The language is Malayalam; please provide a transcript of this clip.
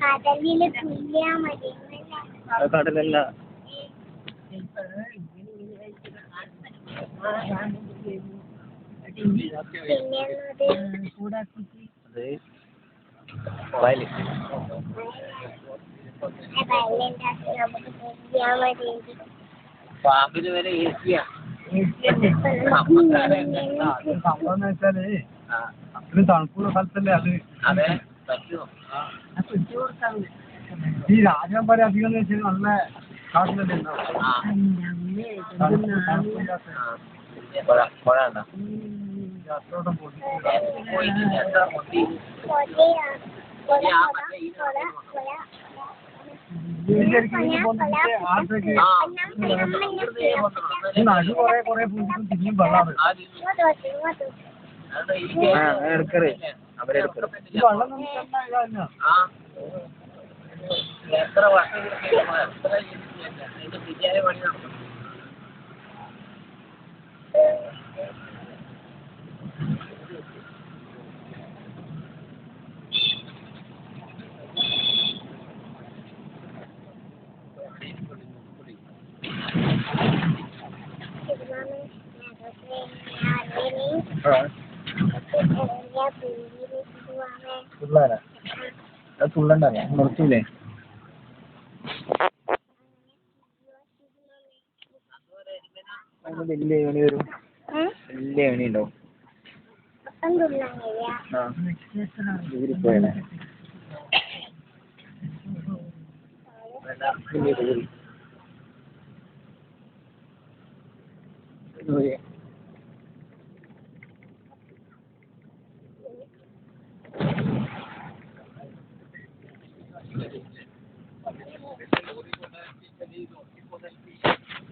കടലില് തുല്യാ മതി. കടലല്ല. അത് വയല്. പാമ്പിന് വരെ ഏസിയാ. സംഭവം എന്ന് വെച്ചാല് അത്രയും തണുപ്പുള്ള സ്ഥലത്തല്ലേ അത്. അതെ പറ്റുമോ? ഈ രാജാൻ പോലെ അധികം എന്ന് വെച്ചാൽ നല്ല കാട്ടിലല്ലേ ഉണ്ടാവും. പുഴ ഉണ്ടോ? അത്രോട്ടം പോയി നടു കൊറേ പൂജിക്കും പിന്നെയും വെള്ളമാണ്. എടുക്കറ് അവരെടുക്കറ്. വെള്ളം നമുക്ക് എത്ര വർഷം എത്ര ബിരിയാണി പണി നടക്കും. പിള്ളേരാ അത് തുള്ളണ്ടല്ലേ നിർത്തൂലേ? വലിയ ഏണി വരും. വലിയ ഏണി ഉണ്ടാവും. പോയേ